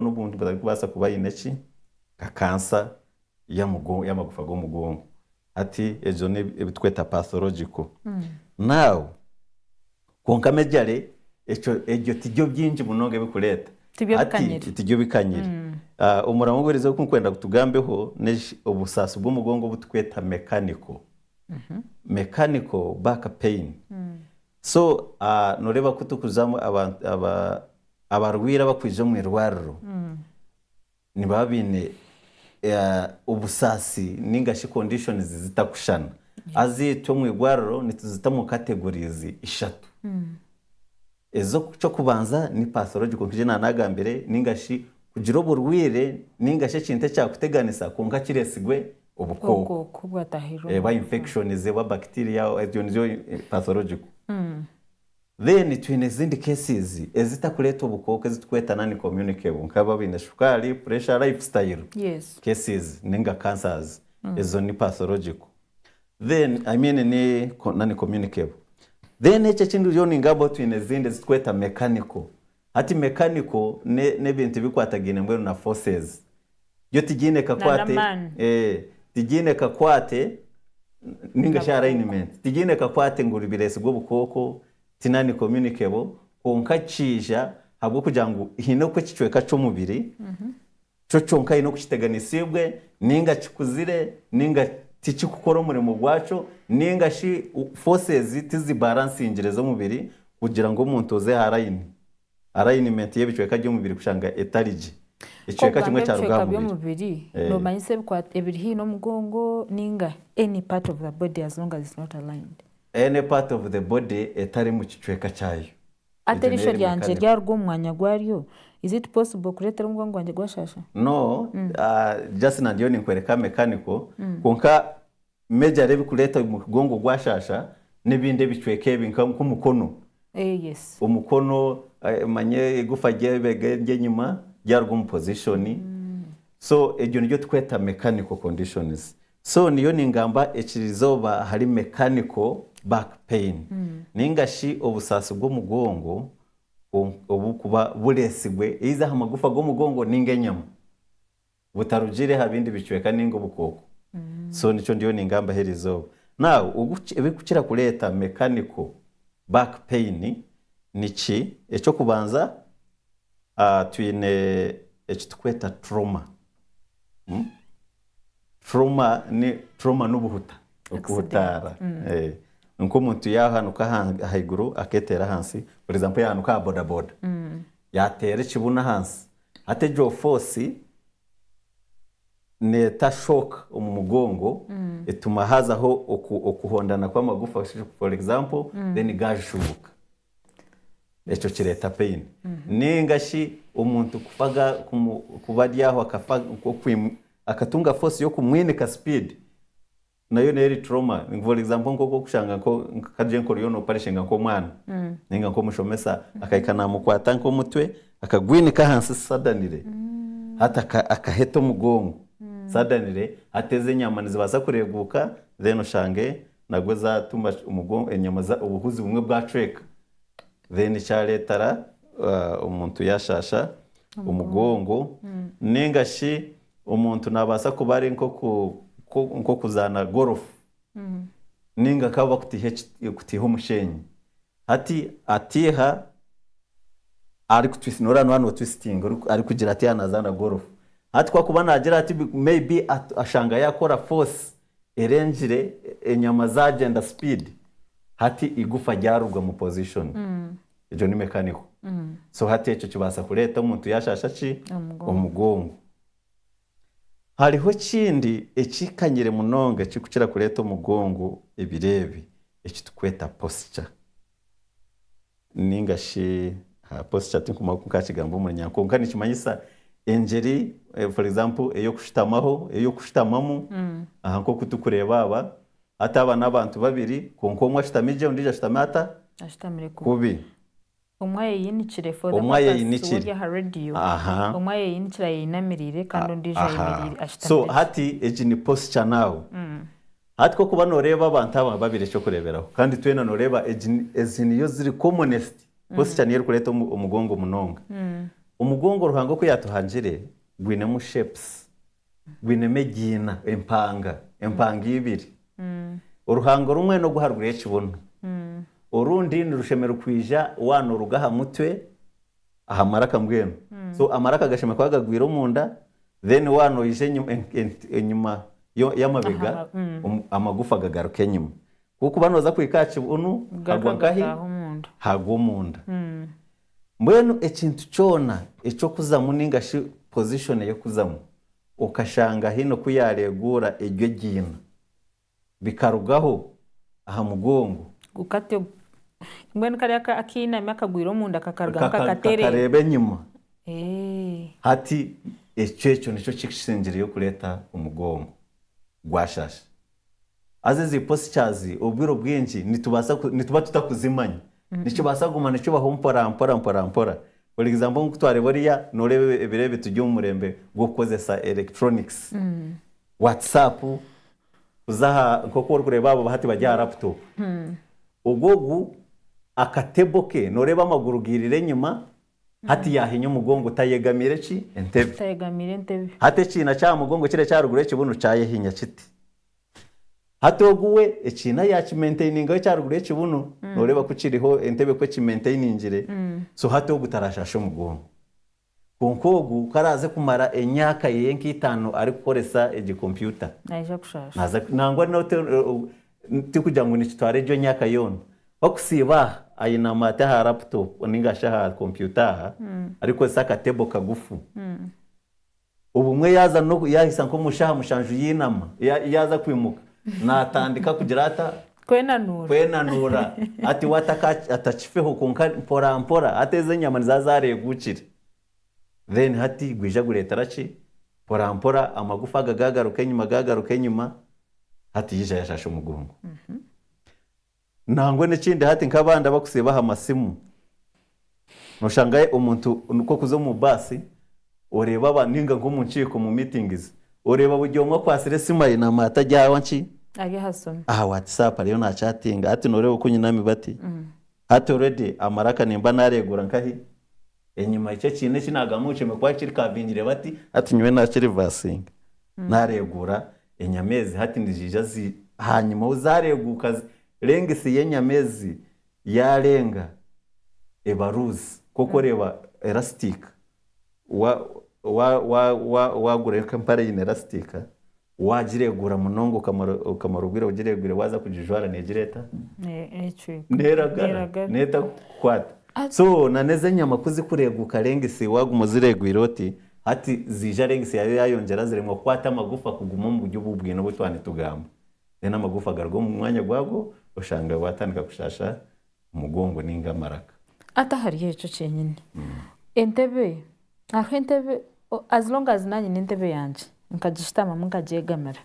n'ubuntu bari kubasa kuba ineki ka cancer y'amagufa go mugongo ati ejo ne bitweta pathological now konka mejare ejo tijyo byinji munonge bikureta ati tijyo bikanyire umuramo gwerizo kunkwenda kutugambeho ne obusasu bw'umugongo butweta mechanical back pain so noreba kutukuzamo abarwira bakwije mu irwariro nibabine ubusasi ningashi conditions zitakushana azito mu irwariro nituzita mu categories 3 ezo cyo kubanza ni pathological kije nagambere ningashi kugira uburwire ningashe kinte cyakuteganisa kunka kiresigwe ubukoko bwatahiro ba infections ba bacteria ezo pathological then twinezindi cases ezitakuleta ubukoko ezitweta nani communicable nkaba bine shukari pressure lifestyle cases ninga cancers ezo ni pathological then I mean ni nani communicable then eche chindu yo ningabo twinezindi ezitweta mechanical hati mechanical ne bintu bikwatagine mbwe na forces yo tijine kakwate tijine kakwate ninga sha alignment tijine kakwate nguri birese gwo bukoko tinani communicable konka cija habwo kujangu hino ko kicweka cyo mubiri cyo cyonka ino kiteganisibwe ninga kikuzire ninga tikikukora umurimo gwaco ninga shi forces tizi balance ingerezo mubiri kugira ngo umuntu oze alignment yebicweka cyo mubiri kushanga etariji icweka kimwe cya rugabo mubiri no manyise bikwate ebiri hino mugongo ninga any part of the body as long as it's not aligned any part of the body etari mu kicweka cyayo aterisho ryanje ryarwo mwanya gwariyo is it possible kuretera umugongo wanje gwashasha no just na ndio nikwereka mechanical konka major rebi kuleta umugongo gwashasha nebinde bicweke binka nk'umukono yes umukono manye igufa ryebege nyuma ryarwo mu position so ejo niryo tweta mechanical conditions so niyo ningamba ekirizoba hari mechanical back pain ningashi obusasu bw'umugongo obukuba buresigwe iza hamagufa bw'umugongo ningenyama butarujire habindi bicweka ningo bukoko so nico ndiyo ningamba herizoba now ebikukira kuleta mechanical back pain nichi echo kubanza twine ekitukweta trauma trauma n'ubuhuta okuhutara nko muntu yahanuka haiguru aketera hansi for example yahanuka boda yatera kibuna hansi atejo force ne ta shock umugongo etuma hazaho okuhondana kwa magufa for example then gashubuka echo kireta pain ningashi umuntu kufaga kubaryaho akafaga akatunga force yo kumwinika speed nayo neri trauma for example nko kushanga ko kaje nko yono parishinga nko mwana ninga nko mushomesa akayikana mukwata nko mutwe akagwinika hansi sadanire hata akaheto mugongo sadanire ateze nyama nizibaza kureguka then ushange nagweza tuma umugongo enyama za ubuhuzi bumwe bwa trek then chaletara umuntu yashasha umugongo ningashi umuntu nabasa kubari nko kuzana golf ninga kaba kutiha umushenyi hati atiha ari kutwisinora no twisting ari kugira ati anazana golf hati kwa kuba nagira ati maybe ashanga yakora force erengire enyama za agenda speed hati igufa ryarugwa mu position ejo ni mechanical so hati echo kibasa kuleta umuntu yashasha ki umugongo hariho kindi ekikanyire munonga kikukira kuleta umugongo ebirebi ekitukweta posture ningashi posture tinkuma kukakigambo mu nyanko nkani kimanyisa engeri for example eyo kushitamaho eyo kushitamamu aha nko kutukureba aba ataba nabantu babiri konko mwa shitamije undi jashitamata ashitamire kubi umwaye yinikire for the purpose ya radio umwaye yinikira yinamirire kandi undi jayimirire so ashitamire hati ejini posture now hati ko kuba noreba abantu aba babiri cyo kureberaho kandi twena noreba ejini yo ziri commonest posture niyo kureta umugongo munonga umugongo ruhango ko yatuhanjire gwinemu shapes gwineme gina empanga ibiri uruhango rumwe no guharugura ekibuno urundi ni rushemero kwija wano rugaha mutwe aha maraka mbweno so amaraka gasheme kwagagwira munda then wano ije enyuma y'amabega amagufa gagaruke nyuma kuko banoza kwikaci unu hagwankahi hagomunda mbwenu ekintu cyona eco kuzamu ningashi position yo kuzamu ukashanga hino kuyaregura iryo gina bikarugaho aha mugongo gukate mbwenu kari akina makagwiro munda kakarga kakatere karebe nyuma hati eco nico kishingire yo kureta umugongo gwashasha azezi postures ubwiro bwinji nituba tutakuzimanya nico basagumana nico bahompora mpora for example nkutware boriya norebe ebirebe tujye umurembe gwo kozesa electronics WhatsApp uzaha nkoko kureba abo bahati bajya laptop ugogu akateboke noreba amaguru girire nyuma hati yahinye umugongo tayegamire ki entebe hati kina cya mugongo kire cyarugure kibuno cyayehinya kiti hatoguwe ekina ya maintaining cyarugure kibuno noreba kuciriho entebe ko ki maintainingire so hato gutarashasha umugongo konkogu karaze kumara enyaka yenki 5 ari gukoresa computer naje kushasha naza nangwa note tikujya ngo nikitware ryo nyaka yono bakusiba ayina mata ha laptop ningasha ha computer ariko saka table kagufu ubumwe yaza no yahisa nko mushaha mushanju yinama yaza kwimuka natandika kugira ata kwenanura ati wataka atachifeho konka mpora ateze nyama zazare gukire then hati gwija guretarachi mpora amagufa gagaruke nyuma hati yija yashasha umugongo nangwe n'ikindi hati nk'abanda bakusiba amasimu noshangaye umuntu nuko kuzo mu basi ureba abaninga nko mu nciko mu meetings ureba bugyomwa kwasire sima ina mata jyawa nki age hasoma WhatsApp ariyo na chatting hati noreba ukunyi nami bati hati already amaraka nimba naregura nkahi enyuma icyo kintu kinagamuce mekwa kiri kabingire bati hati nywe na kiri vasing naregura enyamezi hati ndijija hanyuma uzareguka lengisi yenyamezi yarenga ebaruzi koko reba elastic wagure kampare ine elastic wajiregura munongo kamarubwira ugiregure waza kujijwara negireta neraga neta kwata so naneze nyama kuzikureguka lengisi wagumuziregwiroti hati zija lengisi yayongera ziremwa kwata amagufa kuguma mu buryo bubwino butwane tugamba nena amagufa gargo mu mwanya gwago ushanga watandika kushasha umugongo ninga maraka atahari hecho cyenyine entebe entebe as long as nanye n'entebe yanje nkagishitama munkajegamara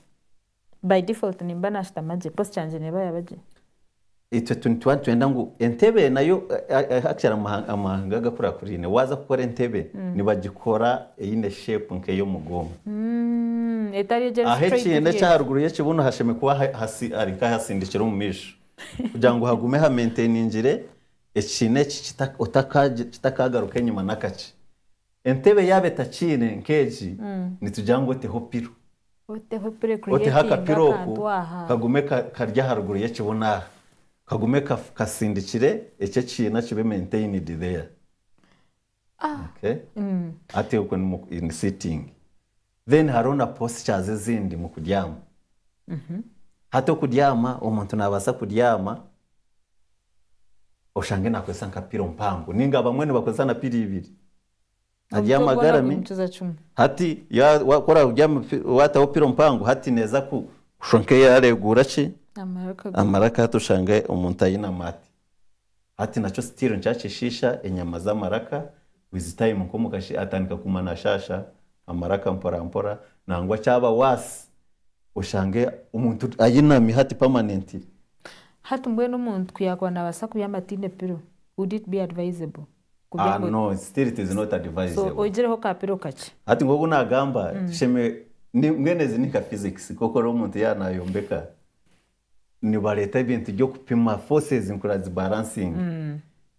by default nimba nashitamaje post yanje neba yabaje ito 21 twenda ngo entebe nayo akira amahanga gakura kurine waza gukora entebe nibagikora eyine shape nke yo mugongo etari je straight ahekine cyaruguru yekibuno hasheme kuba hasi arika hasindikira mu misho kugira ngo hagume ha maintainingire ekine kitakagaruke nyuma nakaci entebe yabeta kine nkeji nitujango te hopiro ote hakapiro kagume karya haruguru yekibona kagume kasindikire ece kina kibe maintained there okay ate uko in sitting then harona postures zindi mu kudyama hato kudyama umuntu nabasa kudyama oshange nakwesa nkapiro mpango ninga bamwe bakoza na piri ibiri adyama garami hati ya wakora kudyama wata piro mpango hati neza ku shonke yaregura ki amaraka tushange umuntu ayina mati hati nacho stiro nchachishisha enyama za maraka with time nko mugashi atandika kumana shasha amaraka mpora nangwa cyaba wasi ushange umuntu ayinami hati permanent hati mbwe n'umuntu kuyakwana basaku yamatine piro would it be advisable no still it is not advisable so ojireho ka piro kachi hati ngo nagamba sheme mwenezi nika physics koko ro umuntu yanayombeka ni bareta ibintu byo kupima forces nkurazi balancing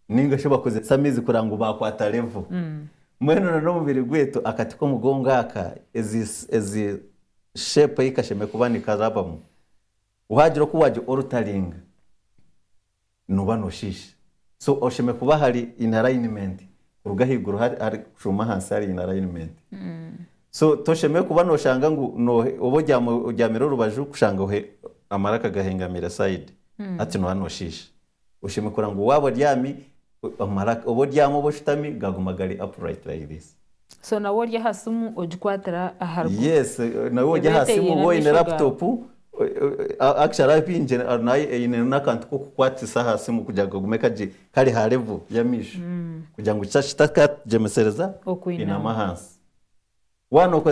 ninga shoba koze samizi kurango bakwata level mwene no mubiri gwetu akati ko mugongo aka ezi shape yikasheme kubani karabamu uhagiro ko waje altering nuba no shisha so osheme kuba hari in alignment urugahiguru hari kushuma hansi hari in alignment so tosheme kuba no shanga ngo no obo ryamiro rubaju kushanga he amaraka gahengamira side ati no hano shisha ushime kurango wabo ryami amaraka obo ryamo boshitami gagumagari upright like this so na wori hasumu ojikwatira aharbu yes na wori hasimu wo in laptop actually pinje na ine kantu ko kukwatisa hasimu kujaga gumeka kari ha level ya misho kugira ngo cyashitaka jemesereza ina mahansi wano ko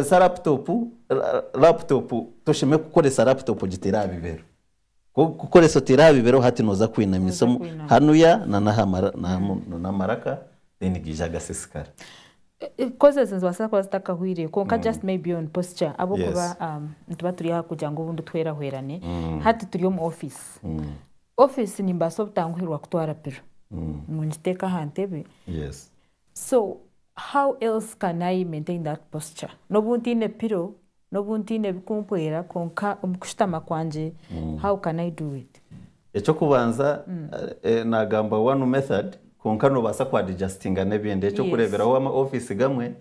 laptop toshime kukoresa laptop gitera bibero kukoresa tera bibero hati noza kwinamisa hanuya na maraka then gijaga sisikara causes nzwasa kwa staka hwire konka just maybe on posture abo kuba ntuba turi hakugira ngo bundu twera hwerane hati turi mu office ni mbaso butangwirwa kutwara pero muniteka hantebe yes so how else can I maintain that posture no buntine piro no buntine bikumpwera konka umukushitama kwanje how can I do it echo kubanza nagamba one method konka no basa kwa adjustinga nebindi echo kureberaho ama office gamwe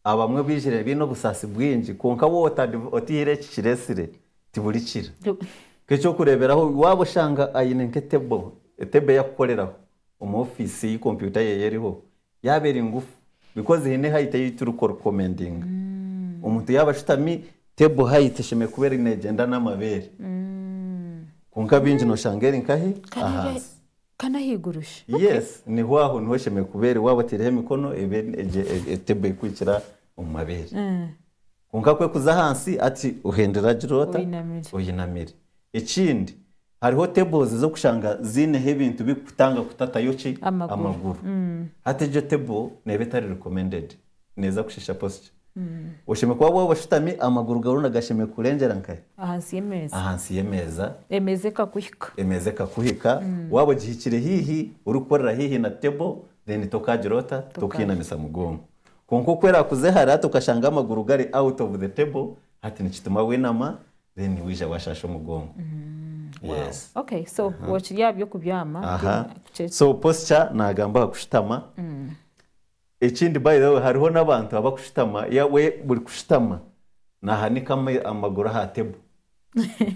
abamwe bijire bino busasi bwinji konka wo otihire kiresire tibulikira kecho kureberaho wabo shanga ayine nketebo etebe yakukoreraho mu office yi computer ye yeriho yabera ingufu because hine haite yituru recommending umuntu yabashitami table height sheme kubera inegenda n'amabere konka binji no shangeri nkahi kana higurusha yes ni hwaho niho sheme kubere wabo tirehe mikono etebe kwikira umabere konka kwe kuza hansi ati uhendera jirota uyinamire ikindi hariho tables zo kushanga zine hebintu bikutanga kutatayoki amaguru hati je table nebetari recommended neza kushisha posture ushime kwa wabo bashitami amaguru garuna gashime kurengera nkaye ahansi yemeza emezeka kuhika wabo gihikire hihi uri gukorera hihi na table then tokajirota tokinamisa mugongo konko kwera kuze hari tukashanga amaguru gari out of the table hati nikituma wenama then wija washasha mugongo yes wow. Okay so wachiriya byo kubyama so posture nagamba kushitama ikindi by the way hariho nabantu abakushitama yawe buri kushitama nahanika amaguru ha table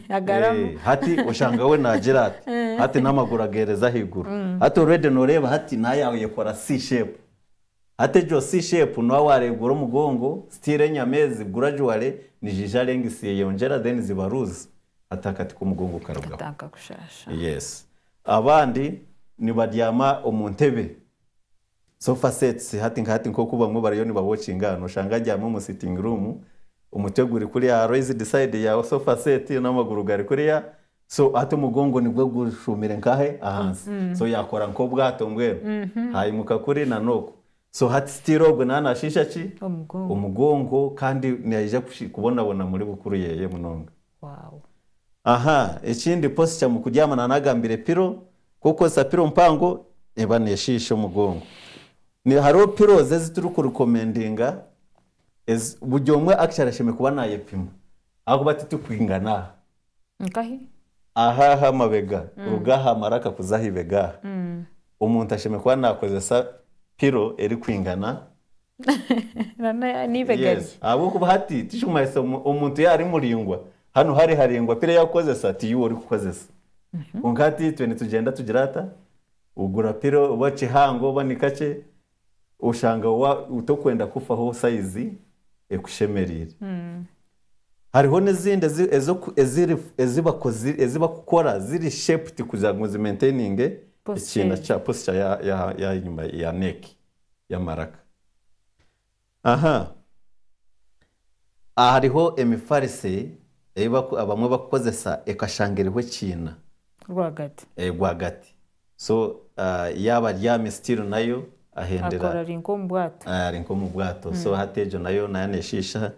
agaramu hati ushanga we nagira hati namaguru agereza higuru hati already noreba hati nayawe yakora C shape hati jo C shape no waregura umugongo stile nyamezi gradually nijija lengisi yongera then zibaruza atakati ku mugongo karabwa ataka kushasha yes abandi ni badyama umuntebe sofa sets hati nko kuba mwe bariyo ni babochinga no shanga ryama mu sitting room umuteguri kuri ya raised side ya sofa set n'amaguru gari kuri ya so ate mugongo nibwo gushumire nkahe ahansi so yakora nko bwato ngwero hayimuka kuri na noko so hati stirogo nana shisha ki umugongo kandi niyaje kubona muri bukuru yeye munonga wow ikindi posture mu kuryamana nagambire piro kuko sa piro mpango eba neshisha umugongo ni haro piro zezituru ku recommendinga bugyomwe actually sheme kuba nayepima aho batiti kwingana nkahi mabega urugaha maraka kuzahibega umuntu asheme kuba nakoze sa piro eri kwingana nibegari abo kuba hati tishumaise umuntu yari muringwa hano hari haringwa pire yakoze sati yuwo uri kukozesa ungati twene tugenda tugirata ugura piro wace hango banikace ushanga utokwenda kufaho size ekushemerire hariho nezinde eziba kukora ziri shaped kugira ngo zimaintaining ikintu cha posture ya nyuma ya neck ya maraka hariho emifarisi abamwe bakozesa ekashangiriwe kina rwagati so yaba ryame still nayo ahendera akora rinko mu bwato so hatejo nayo nayaneshisha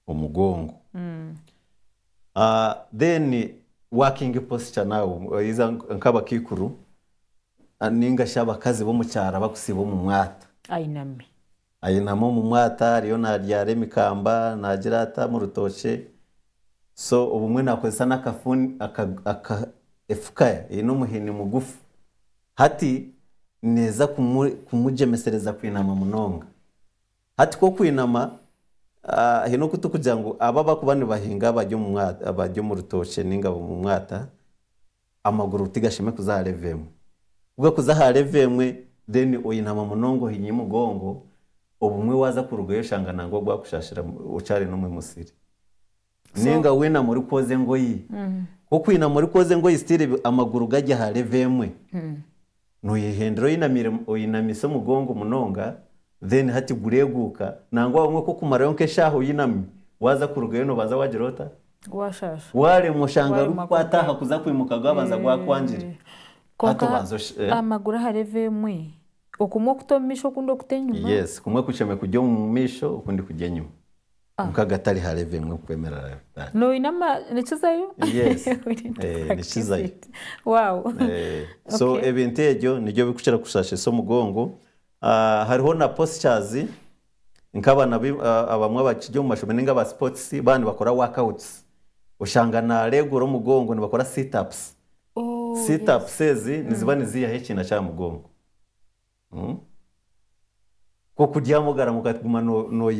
umugongo then working posture nawo iza nkaba kikuru ninga shaba kazi bo mu cyara bakusibo mu mwata ainami ayinamo mu mwata ariyo naryara emikamba nagira ata mu rutoke so ubumwe nakozesa n'akafuni efukaya ino muhini mugufu hati neza kumujemesereza kwinama munonga hati ko kwinama hino kutukugira ngo aba bakubani bahinga bajyo mu rutoke n'ingabo mu mwata amaguru tigashime kuzaharevemwe ubwo kuzaharevemwe then oyinama munongo hinyi mugongo ubumwe waza kurugayo shanga nango gwakushashira ucari no mu musiri ninga wina muri koze ngoyi ko kwina muri koze ngoyi stile amaguru gajya harevemwe no yihendero oyinamise mugongo munonga then hati gureguka nangwa bamwe ko kumara yonke shaho yinami waza kurugayo no baza wagirota washasha wale mushanga rukwata hakuza kwimuka gabanza gwakwangira konka amaguru harevemwe okumwe kutomisho kundo kutenyuma yes kumwe kucheme kujyo mu misho ukundi kujya nyuma mukagatari harevemwe kwemera no inama nichizayo yes nichizayo wow so ebentejo nijyo bikuchira kushashe so mugongo hariho na postures nkabana abamwe bakijyo mu mashome ninga ba sports bandi bakora workouts ushangana reguro mugongo nibakora sit ups sit ups sezi nizibani ziya hekina cha mugongo ko kudyamugara mukatuma no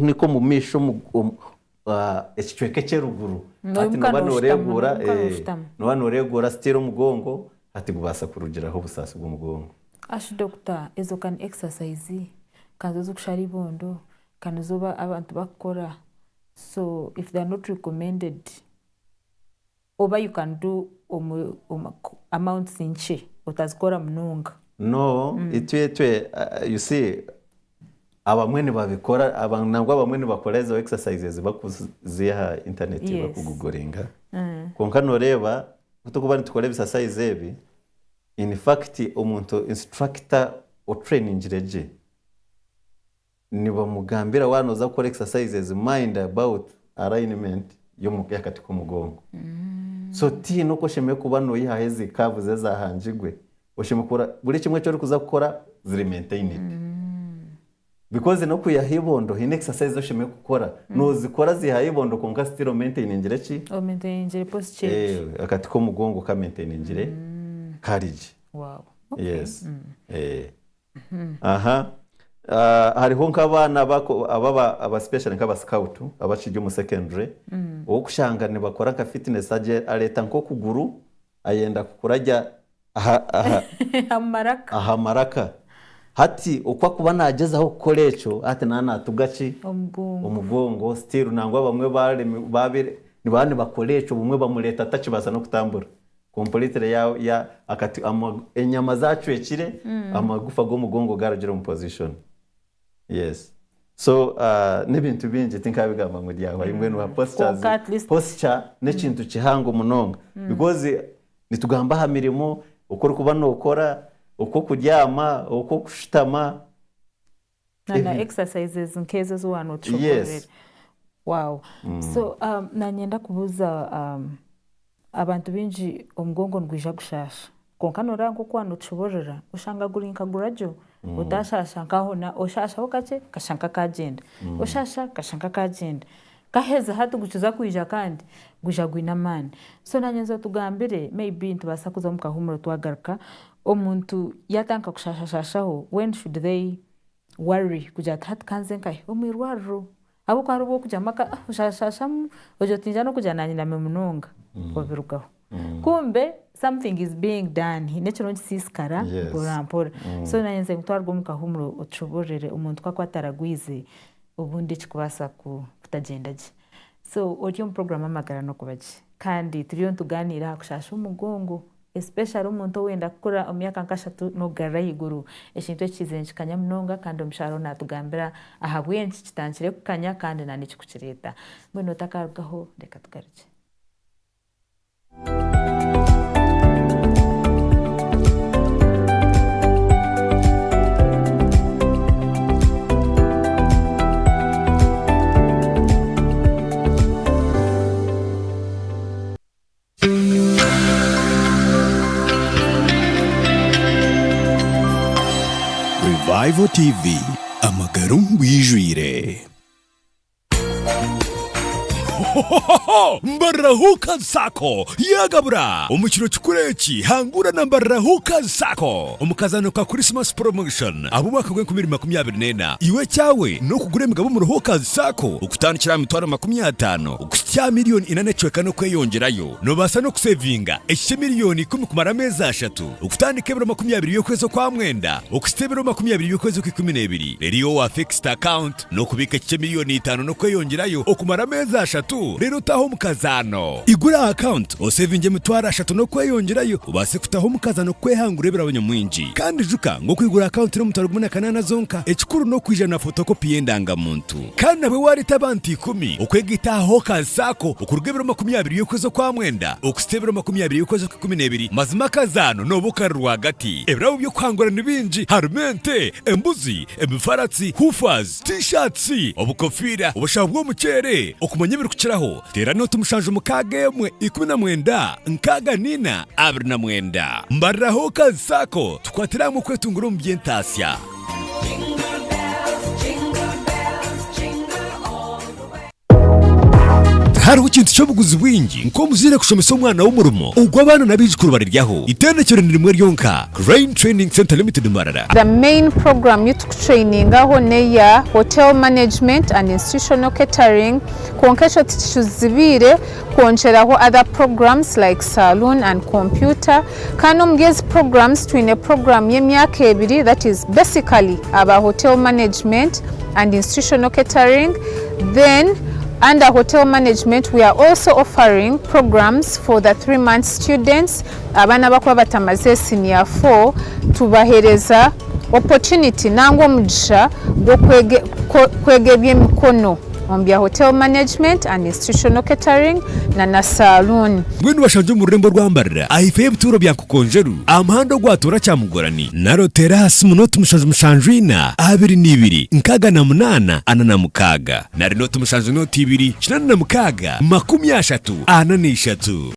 niko mu misho ekicweke cyeruguru ati nobanuregura nobanuregura stero mugongo ati gubasa kurugiraho busasi bw'umugongo ashi doctor ezo kan exercise kanzo kushari bondo kanozoba abantu bakora so if they are not recommended oba you can do amount sinche utazikora munonga no itwe you see abamwe babikora abanangwa abamwe bakora izo exercises bakuziha internet bakugugoringa konka noreba kutokuba nitukore exercise ebi in fact umuntu instructor o training jireje niba mugambira wanoza gukora exercises mind about alignment yo mukyakati ko mugongo so ti no kosheme kuba no yihaheze kavuze zahanjigwe oshimukora buri kimwe cyo kuza gukora ziri maintained because no kuyahibondo hin exercise oshime gukora no zikora zihayibondo konka still maintaining ki o maintaining posture akati ko mugongo ka maintaining courage wow okay. Yes aha hariho nk'abana bako aba special nk'aba scout abashije mu secondary wo kushangane bakora ka fitness aje aleta nko kuguru ayenda kukurajya ahamaraka hati ukwa kuba nagezaho kolecho ati natugaci umugongo still nangwa bamwe babire nibane bakolecho bumwe bamuleta atakibaza no kutambura completely ya akati enyama zacwekire amagufa go mugongo garagera mu position yes so n'ibintu bingi tinkabigamba ngo ryaho imwe no posture n'ekintu kihango munonga because nitugamba ha mirimo ukora kuba no ukora uko kuryama uko kushitama na exercises nkezo zo wano chokore yes. Wow so nanyenda kubuza abantu binji omugongo ngwija gushasha konka noranko kwano chuborera ushanga gurinka gurajo udashasha nkahona oshasha okache kashanka kagenda oshasha kashanka kagenda kaheza hatu gucuza kwija kandi guja gwinamani so nanyenza tugambire maybe ntubasa kuza mukahumuro twagaruka omuntu yatanka kushashashaho when should they worry kuja hat kanze nkai omirwaro abo karubo kuja maka ushashashamu ojo tinjano kuja nani na memunonga obirukaho kumbe something is being done hinekiro nsiskara borampora so nanyenze mutwarwo mukahumuro ocuborere umuntu kwataraguize ubundi kikubasa kutagendaje so audio program Amagara N'Okubagye kandi turiyo tuganira kushasha umugongo especially umuntu wenda kukora omyaka nkashatu no garayiguru ekintu ekizenje kanya munonga kandi omusharo natugambira ahabwenki kitankire kukanya kandi nani kikukireta mbino takarugaho reka tugarije Revival TV, Amagara. Amagara N'Okubagye. Mbarahuka Sako yagabura umukino cy'ukureki hangura na Mbarahuka Sako umukazano ka Christmas promotion abubaka gwe 2024 iwe cyawe no kugura imigabo mu Ruhuka Sako ukutandikira mitwaro 50 ukutya miliyoni 4 cweka no kweyongerayo no basa no kusevinga ekye miliyoni 10 kumara amezi 3 ukutandika ebiro 20 y'ukwezi kwa mwenda ukustebero 20 y'ukwezi kwa 12 rero wa fixed account no kubika ekye miliyoni 5 no kweyongerayo okumara amezi 3 rero taho mukazano igura account osevinge mitwara 3 no kweyongerayo ubase kutaho mukazano kwehangura ebira abanyamwinji kandi juka ngo kwigura account no mutaro 18 zonka ekikuru no kwijana photocopy yendanga muntu kandi nawe wari tabanti 10 okwegitaho kazako okurugebero 20 y'ukwezi kwa mwenda okustebero 20 y'ukwezi kwa 12 mazima kazano no bukarwa hagati ebira byo kwangura nibinji harumente embuzi emifaratsi hufaz t-shirts obukofira obushabwo mucere okumanya kiraho tera no tumushanje mukage mwe 19 nkaga nina 29 Mbarahuka Sako tukwatira mu kwetungura mu byentasya hari ukintu cyo buguzi bwingi nko muzire kushomesa umwana w'umurumo ugwa abana nabijikuru bariryaho itendekero ni rimwe ryonka Rain Training Center Limited Marara. The main program youth training aho neya hotel management and institutional catering konkesho tishuzibire koncheraho other programs like saloon and computer kano mgezi programs twine program y'emyaka 2 that is basically about hotel management and institutional catering. Then under hotel management, we are also offering programs for the 3-month students. Abana bakwa batamaze senior 4 tubahereza opportunity nango mugisha go kwegebye mikono ombya hotel management and institutional catering na saloon. Mwenu bashanje mu rurembo rwambarira ahife bituro byankukonjeru amahando gwatora cyamugorani naro terasi munoti mushanjwina 22 nkaga na 8 anana mukaga nari noti mushanjwinoti 2 kinana na mukaga 33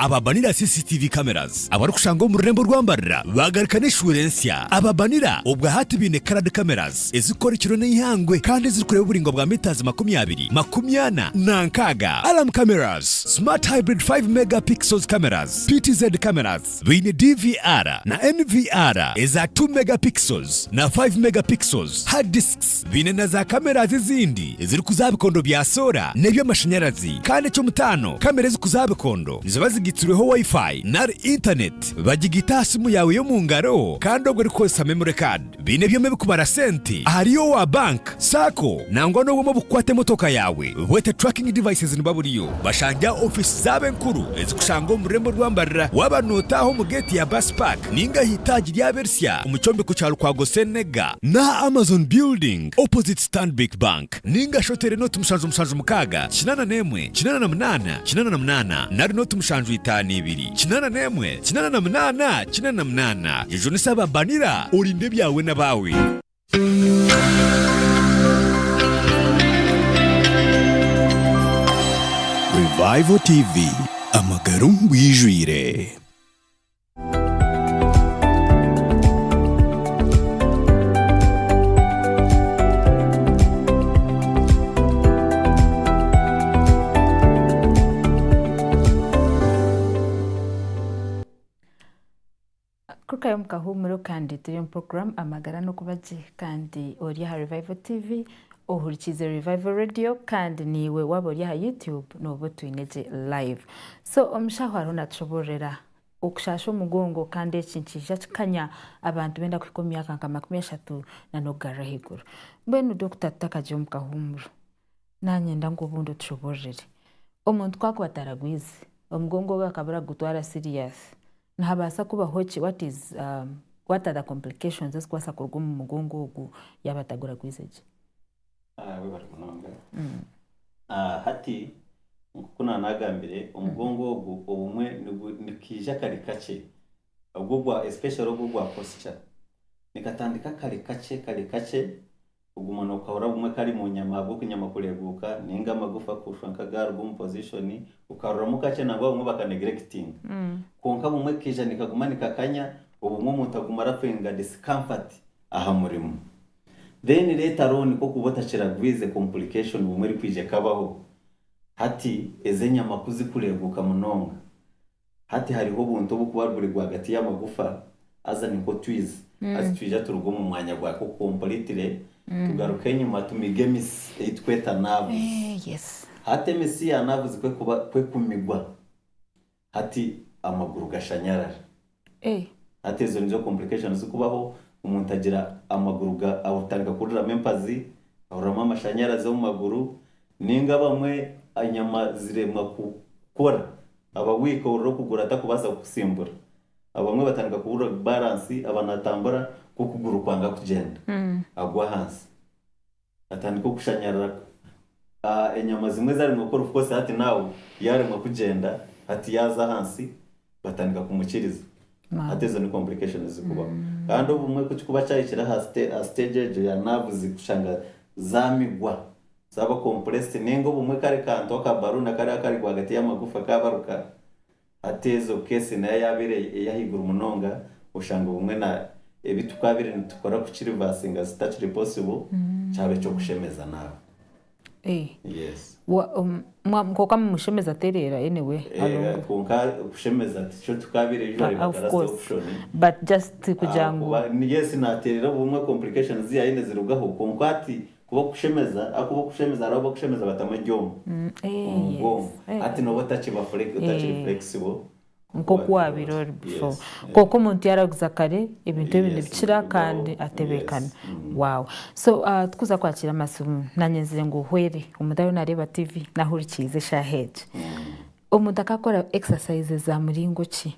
ababanira CCTV cameras abari kushanga mu rurembo rwambarira bagarika n'insurance ababanira ubwa hati bine card cameras ezikora ikiro n'ihangwe kandi zikureba uburingo bwa meters 20 na nkaga alarm cameras smart hybrid 5 megapixels cameras PTZ cameras bine DVR na NVR eza 2 megapixels na 5 megapixels hard disks bine na za cameras zindi ziri kuzabikondo bya sora nebyo amashanyarazi kandi cyo mutano kamera zikuzabikondo nizo gitureho wifi na internet bagigita simu yawe yo mu ngaro kandi ogwe rikosa memory card bine byo mebikubara senti hariyo wa bank sako nangwa no mu bukwate motoka yawe wete tracking devices nibaburiyo bashanja office zabe nkuru ezikushanga mu rembo rwambarira wabanotaho mu gate ya bus park ninga hitaji rya Bersia umucombe ku cyaro kwa Gosenega na Amazon building opposite Stanbic Bank ninga shotere no tumushanje mukaga 98 nari no tumushanje 52 98 ejo nisaba banira urinde byawe nabawe. Revival TV Amagara N'Okubagye. Kukayo mukahumuro kandi turi mu program Amagara N'Okubagye kandi ori ha Revival TV ohurikize Revival Radio kandi niwe wabori ha YouTube no twineje live. So omshahwaro natuborera okushasho mugongo kandi ekincisha kikanya abantu benda kwikomya kanka 30 na nogara higuru. Mbenu Dr. Takaje mukahumuro nanye ndango bundo tuborere omuntu kwakwataragwize omugongo gakabura gutwara serious nhabasa kuba hochi what are the complications esikwasa kuruguma mugongo ogu yabatagura kwizeje we bari munonga hati kuna nagambire umugongo ogu obumwe nikija kali kace ogugwa especially ogugwa posture nikatandika kali kace ugumana ukahora bumwe kali mu nyama bwo kunyama kureguka ninga amagufa kushwanka garugum position ukarura mukace nangwa bumwe bakaneglecting konka bumwe kija nikagumanika kanya ubumwe mutagumara penga discomfort aha murimo then later on ko kubota kiragwize complication bumwe ri kwije kabaho hati ezenyama kuzikureguka munonga hati hariho buntu bukubarburirwa hagati y'amagufa azana ko twize azitwija turugo mu mwanya gwa ko completely tugaruke nyuma tumigemis itweta navu yes hati mesi ya navu zikwe kuba kwe kumigwa hati amaguru gashanyarara hati izo nizo complications kubaho umuntu agira amaguru ga awutanga kurira mempazi awurama amashanyarazi mu maguru ninga bamwe anyama ziremwa gukora abawiko uro kugura atakubaza gusimbura abamwe batanga kubura balance abanatambura kukuguru kwanga kugenda agwa hansi atandika kushanyara enyama zimwe zari mu gukora of hati nawe yaremwa kugenda hati yaza hansi batandika kumukiriza hatezo ni complications zikuba kandi ubumwe kuba cyayikira ha stage ya nerve zikushanga zamigwa zaba compressed ningo bumwe kare kanto kabaru na kare gwagati y'amagufa kabaruka hatezo kese na yabire yahigura umunonga ushanga bumwe na ebitukabire nitukora kuchiri vasinga statutory possible cyabe cyo kushemeza nawe yes mkoka mushemeza terera anyway konka kushemeza cyo tukabire jore bakarasa option but just kujangu yes naterera bumwe complications ziyine zirugaho konkwati kuba kushemeza arabo kushemeza batamajyomo ati no batachi ba flexible nko kwabirori before koko umuntu yaraguza kare ibintu bindi bicira kandi atebekana wow so tukuza kwakira amasumu nanyezire ngo hwere umudayo nareba TV nahurikize shaheje umuntu akakora exercises za muringo ki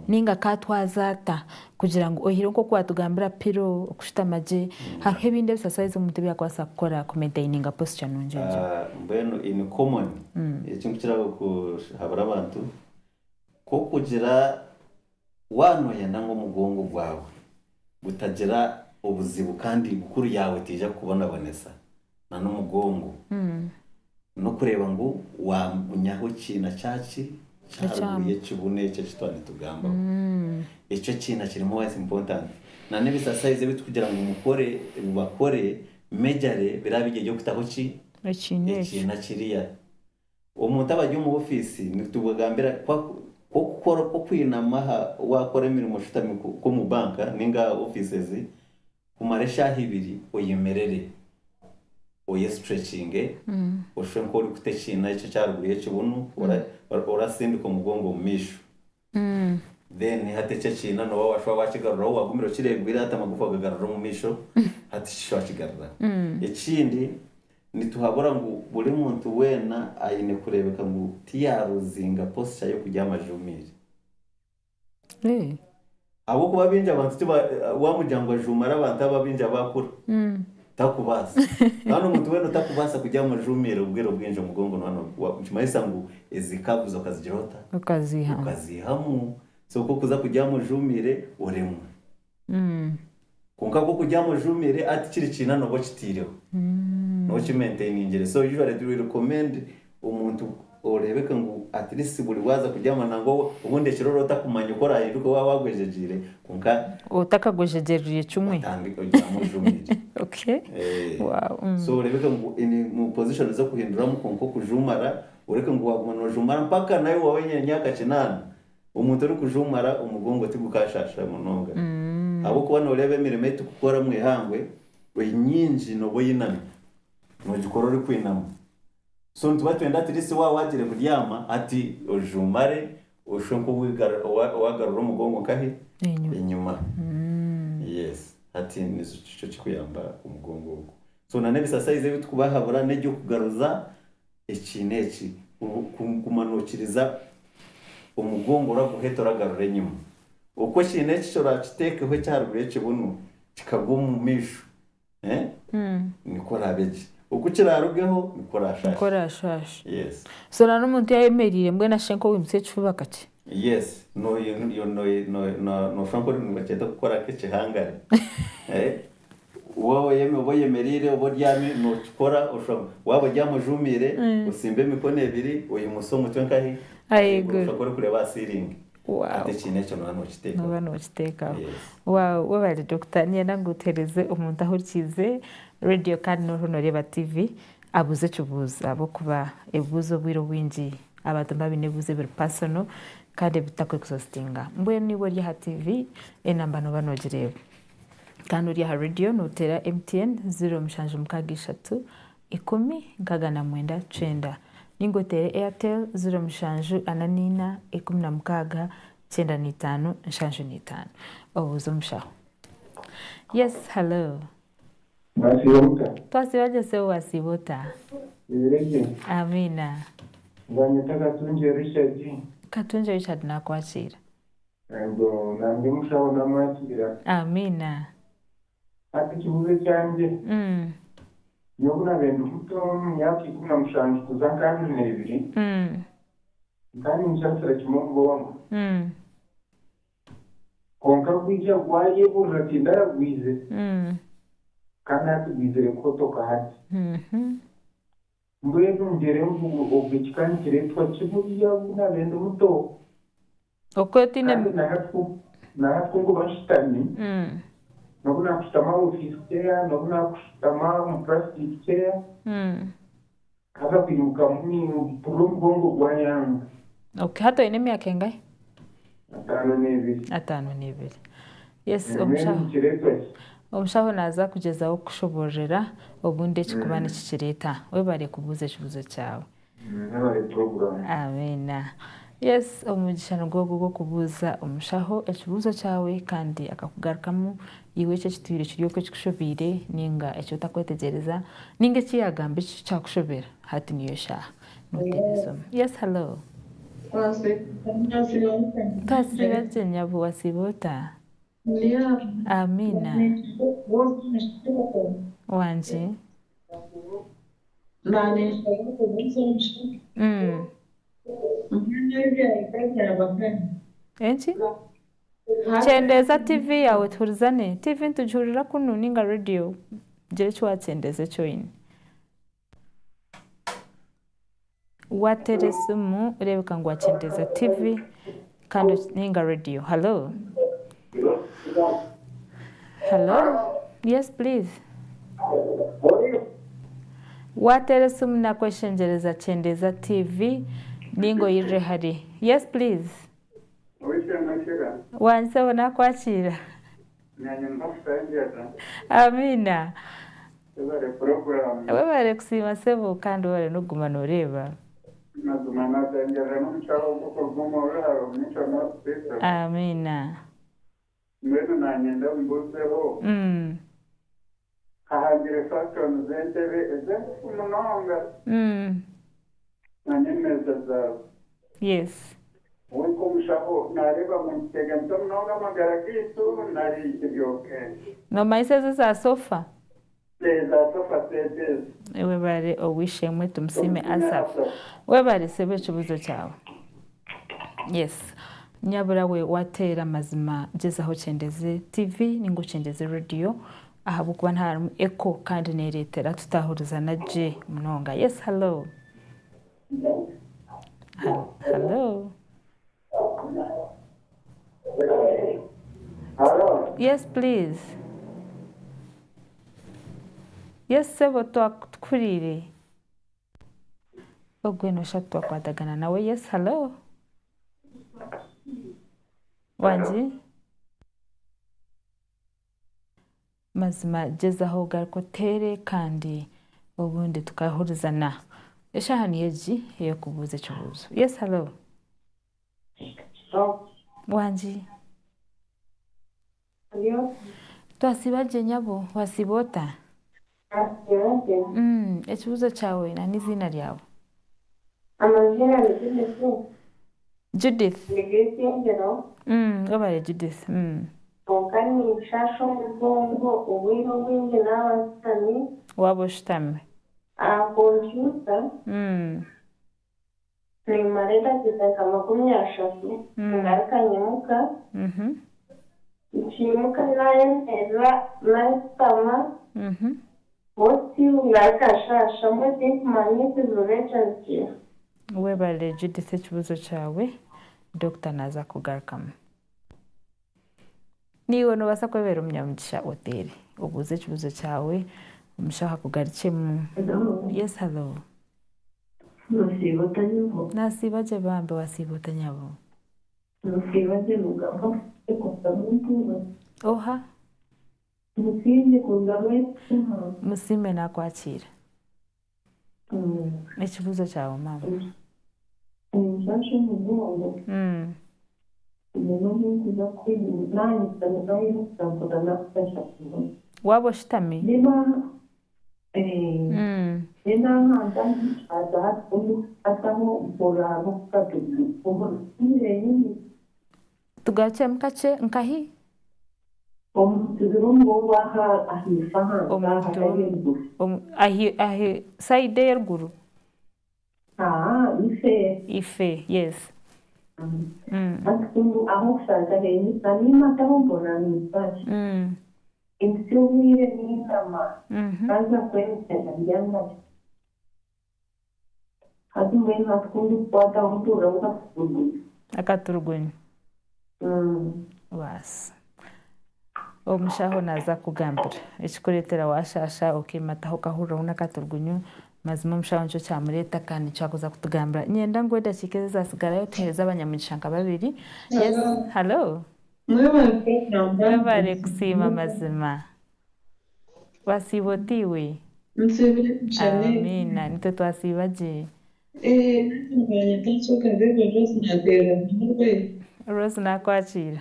ninga katwazata kugira ngo ohiro ko kwatugambira piro okushitamaje hake binde exercise umuntu byakwasa gukora ku maintaining posture nonjenje mbeno in common ikintu kirabo ku habara abantu ko kugira wano yenda ngo mugongo gwawe gutagira ubuzibu kandi bukuru yawe tija kubona bonesa na n'umugongo no kureba ngo wa munyaho kina cyaci cyaruye kibune cyo kitwani tugamba icyo kina kirimo wese important na n'ibisasize bitu kugira ngo umukore bakore mejare birabije byo kutaho ki ikina kiriya umuntu abajye mu office nitubugambira ko kwinama wakora imirimo shitami ko mu banka ninga offices kumaresha hibiri oyemerere oye stretching oshenko uri kutechina icyo cyaruguriye kibunu ora sindi ko mugongo umisho then hateche china no washwa wachigarura wagumiro kiregwira hata magufa gagarura mu misho hati shisho wachigarura ikindi nituhabura ngo buri muntu wena ayine kurebeka ngo tiyaruzinga posture yo kujya amajumire abo kuba binja abantu wamujangwa jumara abantu ababinja bakura takubasa nano muntu wena takubasa kujya amajumire ubwero bwinje mugongo nano kimayisa ngo ezikabuzo kazijirota ukazihamu so ko kuza kujya amajumire uremwe konka ko kujya amajumire ati kiri kina no bokitireho no kimaintaining so usually do recommend umuntu orebeka ngo at least buri waza kujyama nango ubundi kirorota kumanya ukora yiruko wagwejejire konka utakagwejejeriye cyumwe tambiko amajumire okay wow so orebeka ngo mu position zo kuhindura mu konko kujumara ureka ngo wagumana jumara mpaka nayo wawenye nyaka kinana umuntu uri kujumara umugongo tigukashasha munonga abo kubona urebe milimeter gukora mu ihangwe wenyinji no boyinana no gikorore kwinama so ntuba twenda tirisi wagire kuryama ati ojumare ushonko wagarura umugongo kahi inyuma yes ati nizo cyo kikuyamba umugongo so na nebisasize bitukubahabura nejyo kugaruza ikineki kumanukiriza umugongo uraguhetora garure nyuma uko kineki cyo kiteke ho cyarugure kibunu kikaguma misho nikora beje uko kirarugeho nikora shash yes so na n'umuntu yayemerire mbwe na shenko wimse cyubakati yes no shanko n'ubaketa gukora kece hangare wowe yemerire uboryame no gukora ushobora wabo ryamujumire usimbe mikone 2 uyu musomo twenkahi ayego ushobora kureba ceiling Wow. ate kinekyo noba nokiteekaho Yes. wow webale Dr. nienda ngutereze omuntu ahurikize radio kandi noriho noreeba TV abuze ekibuuzo ahabwokuba ebibuuzo obwire obwingi abantu babine ebibuuzo ebiri personal kandi bitakwexhaustinga mbwenu niba ori aha TV enamba noba nogireeba kandi ori aha radio notera MTN 0763 10 ningotere Airtel 0784 16 95 55 obuuzo omushaho. Yes, hello. Nasibota. Twasibaje se wasibota. Irege. Amina. Nganyeta Katunje Richard. Katunje Richard nakwakira. Ngo nambe mushaho namakira. Amina. Ati kibuze cyanje. Yobuna bendo muto myaka 17 kuzakandi nebiri. Kandi nshasira kimongo. Konka kwija gwaye burati ndaragwize. Kandi atugwizere ko toka hati. Mbwenu ngere mvugo obikikani kiretwa kiburiya buna bendo muto. Okotine nahatwo ngo bashitani. Nobuna kushitama office chair, nobuna kushitama mu plastic chair. Kaza kwiruka muni mgongo gwa yanga. Okay, hato ine myaka engahe? 5 2. Yes, omushaho naza kugezaho kushoborera obundi ekikubana kikireta webare kubuza ekibuzo cyawe. Amina. Yes, omugisha nogwo kubuza omushaho ekibuzo cyawe kandi akakugarukamu iwe cyo kitwire kiriyo ko kikushobire ninga ekyo takwetegereza ninga kiyagambe kyakushobera hati niyo shaha. Yes, hello. Twasibaje nyabo wasibota. Amina. Wanje. Enchi? Chendeza TV yawe turizane. TV ntujurira kuno ninga radio. Jere chwatendeze choini. Wateresumu urebeka ngo wacendeza TV kandi ninga radio. Hello. Hello. Yes, please. Wateresumu na kweshenjereza chendeza TV ningo yire hari. Yes, please. Wanse wana kwachira. Amina. Webare kusima sebo kandi wale nuguma noreba. Amina. Mbenu nanyenda mbuzeho. Kahagire fashion zentebe umunonga. Nanyemeza zawe. Yes. Wiko mushaho nareba mutega ntononga magara gitu nari ibyoke. No maiseze za sofa. Za sofa tete. Webare owishemwe tumsime asaf. Webare sebe chibuzo cyawe. Yes. Nyabura we watera mazima gezaho cendeze TV ningo cendeze radio ahabukuba nta echo kandi neretera tutahuriza na je munonga. Yes, hello. Hello. Hello. Yes, please. Yes, sebo twakurire. Ogweno shatwa kwadagana nawe. Yes, hello. Wanji mazima gezaho garko tere kandi ubundi tukahurizana eshahani yeji yo kubuza ekibuzo. Yes, hello. Wanji twasibaje nyabo wasibota. Ekibuzo cyawe na nizina lyawe. Amazina ni Judith. Gabare Judith. Okani shasho mbongo uwiro wingi n'abasitani Wabo shitame. Computer. Ni mareda kitaka 30. Ngaruka nyimuka. Ikimuka nayo neza nasitama. Woti ngaruka shasha mwezi kumanyiti zurejansi. Webale Judith ekibuzo cyawe Dr. naza kugarukamu niwe nubasa kwebera umunyamugisha hoteli ubuze ikibazo cyawe umushaka kugarukemu. Yes, hello. Nasibaje bambe wasibotanyabo. Nasibaje mugabo ekusamuntu. Oha. Musime kungamwe. Musime nakwakira. Ikibazo cyawe mama. Nsashe mugongo. Umuntu kuza kwibunani cyane n'usanga nakufasha. Wabo shitami. Niba nina handa ada ataho borano katudu nini tugache mkache nkahi omutuzurumbo waha ahifaha ahi side yerguru ife yes atukundu aho saza heni sanima taho borani bash insiwire n'inama kaza kwemera byanga hadi mwe hatkundi kwata utura akaturuguni was omushaho naza kugambira ekikuretera washasha okimataho kahura unakaturgunyu mazima omushaho nco cyamureta kandi cyakoza kutugambira nyenda ngo edakike zasigara yotereza abanyamugishanka babiri. Yes, hello. Mwebare kusima mazima wasibotiwe amina nito twasibaje Rose nakwakira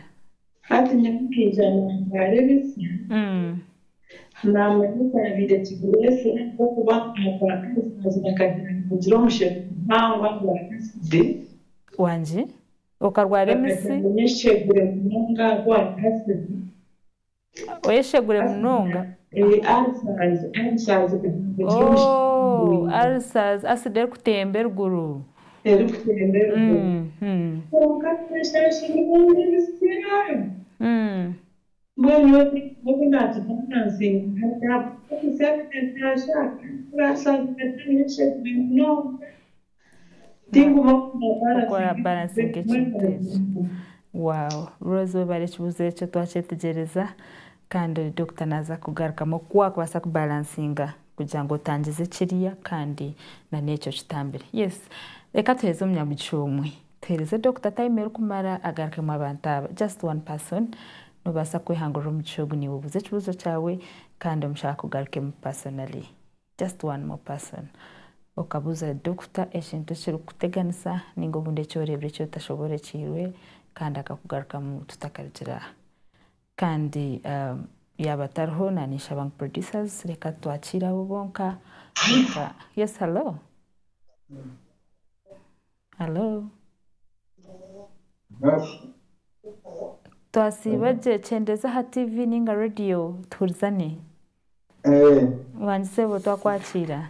hati nyakija n'abarebisi namwe bide kigurese kuba akazi kagira umushe ntangwa bakaside wanje ukarwara misi nyeshegure munonga kwa kaside oyeshegure munonga alsaz aside kutember guru wow Rose bari kibuze cyo twachetegereza kandi Dr. naza kugarukamo kwasa kubalansinga kugira ngo tangize kiriya kandi na necyo kitambere. Yes, reka tuheze umunyamucumwe tuhereze Dr. Timer kumara agaruke mu abantu just one person nubasa kwihangura umucugu ni ubuze kibuzo cyawe kandi umushaka kugaruke mu personally just one more person okabuza Dr. ekintu kiri kuteganisa ningo bunde cyorebye cyo tashobore kirwe kandi akakugaruka mu tutakarikira kandi yabatariho nanisha bank producers reka twakira abo bonka. Yes, hello. Hello. Twasibaje chendeza ha TV ninga radio turizane wanjise bo twakwakira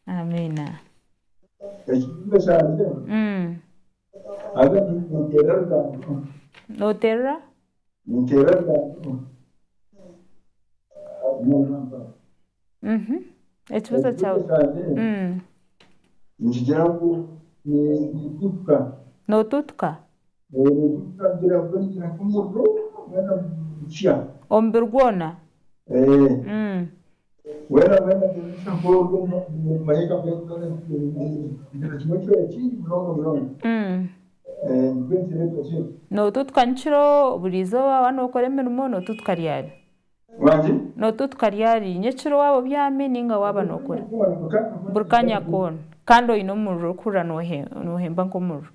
amina Notera ekibuzo cyawe njijangu ni tuka notutuka ngira kugira kumurro wana mfya ombirgona wena kushamboro mayeka pendo ngira chimocho echi mnono notutuka nchiro burizo wano okoremera umuntu notutuka ryari wanje notutuka ryari nyechiro wabo byame ninga waba nokora burkanya kona kando ino murro kura nohemba nkomurro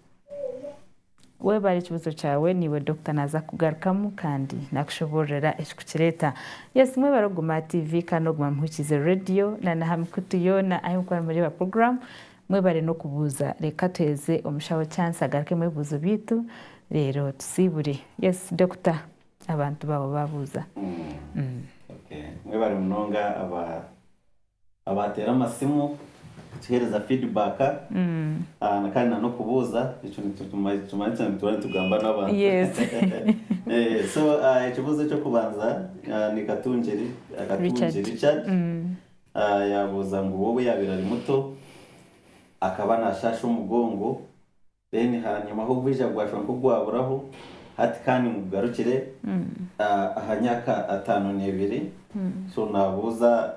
we bari kibuzo cyawe niwe Dr. naza kugarukamu kandi nakushoborera ekikukireta. Yes, mwe baroguma TV kano guma mpukize radio na nahamkutuyona ayo kwa muri ba program mwe bari no kubuza reka tweze omushaho chance agaruke mwe buzo bitu rero tusibure. Yes, Dr. abantu babo babuza okay mwe bari munonga abatera amasimu tuhereza feedback kandi no kubuza ico tumanitse tugamba n'abantu. Yes. So ikibuzo cyo kubanza ni Katunjeri Richard yabuza ngo wowe yabirari muto akaba nashasha umugongo then hanyuma ho bwija gwashobora kugwaburaho hati kandi mugarukire ahanyaka 5 so nabuza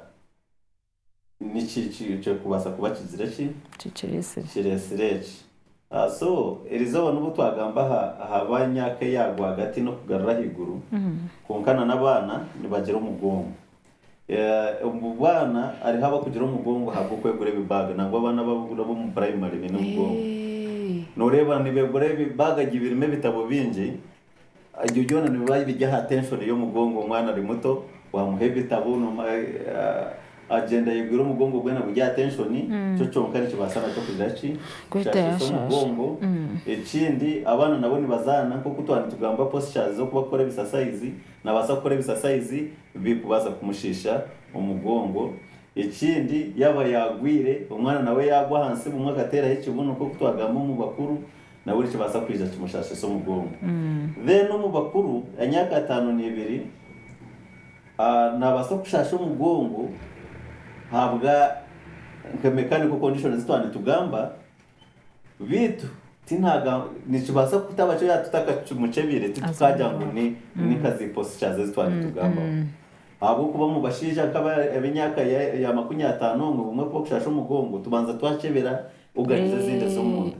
niki cyo kubasa kuba kizireki kiresireki so erizo n'ubu twagamba habanyaka yagwa hagati no kugarura higuru konkana n'abana nibagira umugongo umubana ari haba kugira umugongo hako kwegure bibaga nangwa abana babugura bo mu primary ni umugongo noreba nibegure bibaga gibirime bitabo binji ajyojona nibaye bijya attention yo mugongo umwana ari muto wamuhe bitabo no agenda yibwira umugongo bwena bujya attention cyo cyonka ni kibasana cyo kudachi cyashyize umugongo ikindi abana nabo nibazana kuko twani tugamba postures zo kubakora exercise nabasa gukora exercise bikubaza kumushisha umugongo ikindi yaba yagwire umwana nawe yagwa hansi bumwe agatera ikibuno kuko twagamba mu bakuru nawe uri kibasa kwija kimushashe so mugongo then mu bakuru anyaka 5 nabasa kushasha umugongo habwa mechanical conditions twani tugamba bitu tinaga nikibasa kutaba cyo yatutaka mucebire tukaja ngo ni kazi postures twani tugamba abo kuba mu bashija kaba ebinyaka ya 50 ngo bumwe ko kushasha umugongo tubanza twacebera uganize zinde zo mu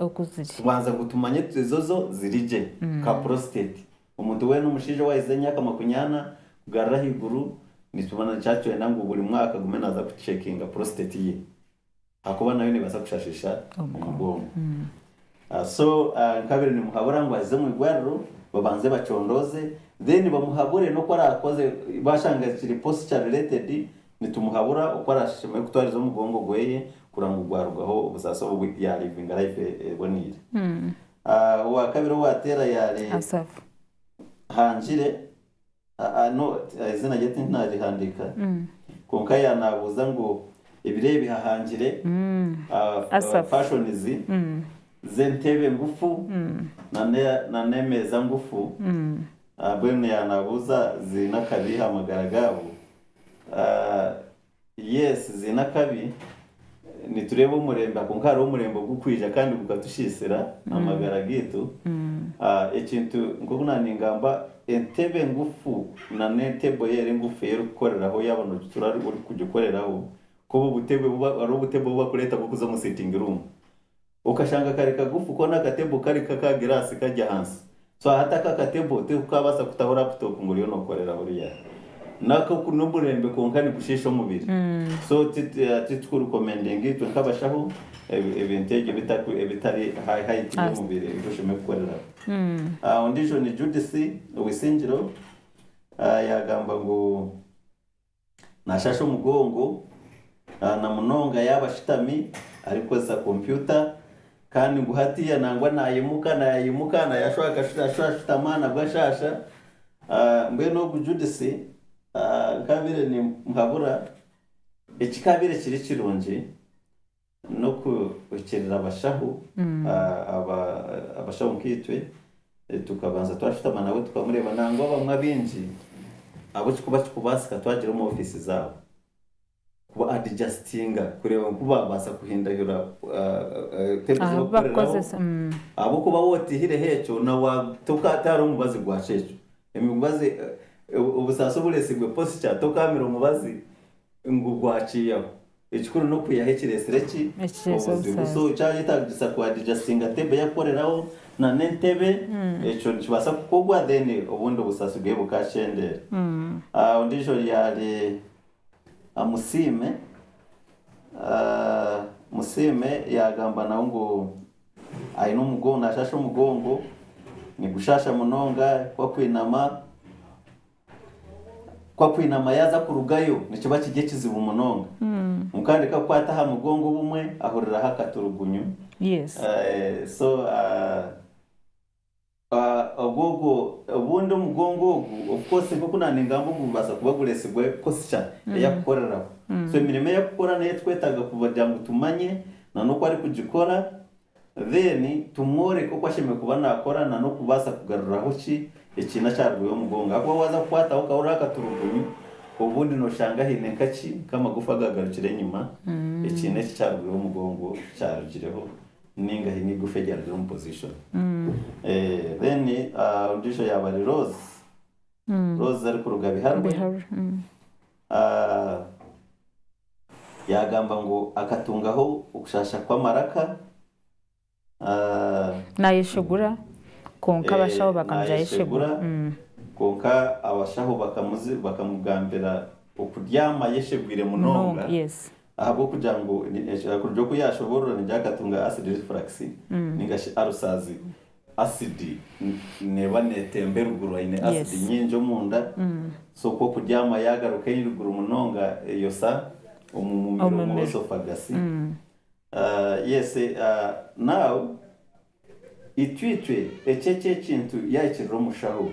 tubanza gutumanye tuzozo zirije ka prostate umuntu we n'umushije waize nyaka 50 kugarra higuru nitubana cyacu nangu buri mwaka gumenaza ku checkinga prostate ye hakuba nayo nibasa kushashisha umugongo so kabiri ni muhabura ngo aze mu igwariro babanze bacondoze then bamuhabure no kwara akoze bashanga kiri posture related nitumuhabura ukwarashime kutwariza umugongo gweye kurangurwaho ubusaso bwo ya living life bonire wa kabiri watera yale asafu hanjire no izina gete ntaje handika konka yanabuza ngo ibire bihahangire fashion izi zentebe ngufu na nemeza ngufu bwene yanabuza zinakabi hamagaragabo yes zinakabi niturebe umurembe konka ari umurembe gukwija kandi bukatushisira amagara gitu ekintu ngo kunaningamba entebe ngufu na netebo yere ngufu yero gukoreraho yabano turari uri kugikoreraho kubo butebe buba ari ubutebe buba kureta kuza mu sitting room ukashanga kare kagufu ko nagatebo kari ka glass kajya hansi so hataka katebo te ukabasa kutahora laptop ngo riyo nokorera buriya nako kunomburembe konkani kushisha umubiri so titku recommending itu nkabashaho ebenteje bitari high umubiri byoshime gukorera ondisho ni Judici Wisinjiro yagamba ngo nashasha umugongo na munonga yabashitami ariko za computer kandi nguhatiya nangwa nayimuka na yashwaka mana bwashasha mbe no Judici kabire ni mhabura ekikabire kiri kirungi no kukerera abashahu abashahu nkitwe tukabanza twashitama nawe tukamureba nangwa bamwe binji abo kubasika twagira mu office zabo kuba adjustinga kureba kuba basa kuhindahira tepezo bakorera abo kuba wotihire hecho na wa tukatara umubazi gwacecho emibazi ubusaso buresigwe posture tokamira umubazi ngugwaciye ekikuru no kuyahekiresireki so cyayita gisa kwa adjustinga tebe yakoreraho na nentebe echo kibasa kukogwa then ubundi busaso bwe bukashende ondisho yali musime yagamba na ngo ayino mugongo nashasha umugongo ni gushasha munonga kwa kwinama yaza kurugayo nikiba kijye kizibu munonga mukandika kwata ha mugongo bumwe ahorera hakaturugunyu yes so ubundi umugongo of course kuko naningambo mubasa kubaguresigwe posture yakorera so imirimo yakora nayo twetaga kubaja ngo tumanye nanoko ari kugikora then tumore ko ashime kuba nakorana no kubasa kugaruraho ki ikina cyarwe umugongo abo waza kwata ukahora akaturugunyu ubundi no shanga hine kaki kamagufa gagarukire nyuma ikine cyarwe umugongo cyarugireho ninga hinigufe rya drum position. Then undisho yabari Rose. Rose ari kuruga biharwe. Yagamba ngo akatungaho ukushasha kwa maraka nayishugura konka abashaho bakamjayishugura konka abashaho bakamugambira ukuryama yeshegwire munonga. Yes. Ahabo kugira ngo kuryo ko yashobora njakatunga acid reflux ningashi arusazi acid neba netembe ruguru ine acid nyinjo munda so ko kuryama yagaruka yiruguru munonga yosa umumiro esophagus. Yes, now itwitwe ecece kintu yakiriro mushaho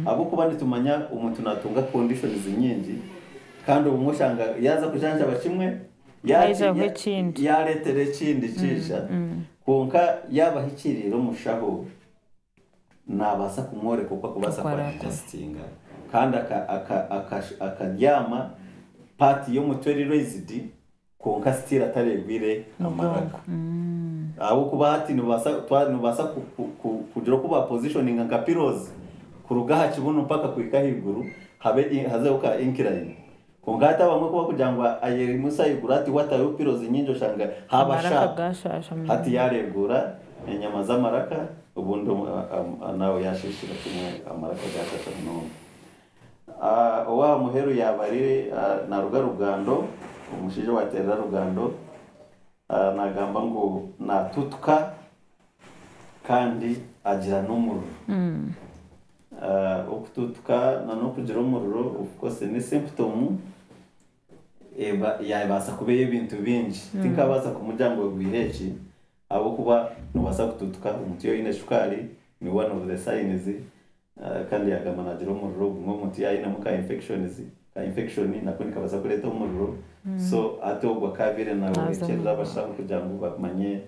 abo kubandi tumanya umuntu natunga conditions nyingi kandi umushanga yaza kujanja bashimwe yaretere kindi cisha konka yaba hikiriro mushaho nabasa kumwore kuko kubasa kwa testinga kandi akaryama party yo mutweri raised konka stira taregwire amaraka. Abo kubati nubasa kugira kuba positioning nka pillows kurugaha kibuno paka kwikahiguru hazeuka incline kongata bamwe kuba kujangwa aye musa yigurati watayo pillows nyinjo shanga habasha hati yaregura inyama za maraka ubundo nawe yashishira kimwe amaraka gashasha no owa muheru yabarire na rugarugando umushije watera rugando nagamba ngo natutuka kandi agira n'umuriro. Okututuka no kugira umuriro of course ni symptom yabasa kubeye ibintu bingi tinkabaza kumujyango gwireki abo kuba nubasa kututuka umutiyo ine shukari ni one of the signs kandi yagamba nagira umuriro ngo umutiyo ine muka infection nako nikabaza kureta umuriro. So atogwa kabire nawe cyera bashaka kugira ngo bamanye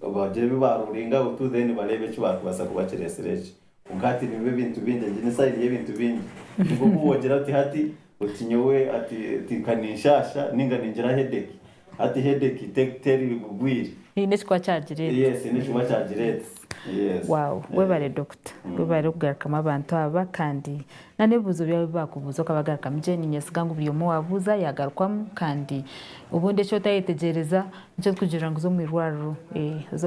abagere bibaruringa utu then barebe cyo bakubasa kubaceresereje ungati nibe bintu bindi ni side y'ibintu bindi ngo kubogera ati hati utinyowe ati tinkanishasha ninga ningira headache ati headache teri bugwiri ni kwa charge. Yes ni kwa charge. Yes. Wow, webare doctor. Webare kugarukama abantu aba kandi nanebuzo byawe bakubuzo kabagaruka mjeni nyesigangu byomo wabuza yagarukwamo kandi ubundi cyo tayitegereza cyo kugira ngo zo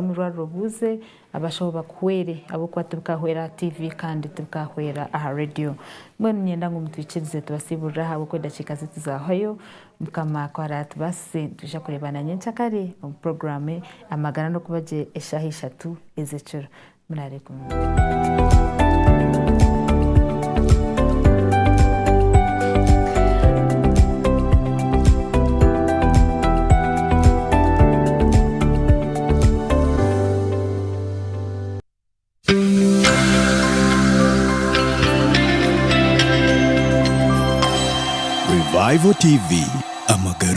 mirwaro buze abashaho bakwere abo kwatubukahwera TV kandi tubukahwera aha radio mwene nyenda ngo mutwikirize tubasibura habo ko dakika zituzahoyo mukama kwarat base tujya kurebana nyenchakare mu programme Amagara N'Okubagye eshahisha tu ezecura murarekum. Revival TV Amagara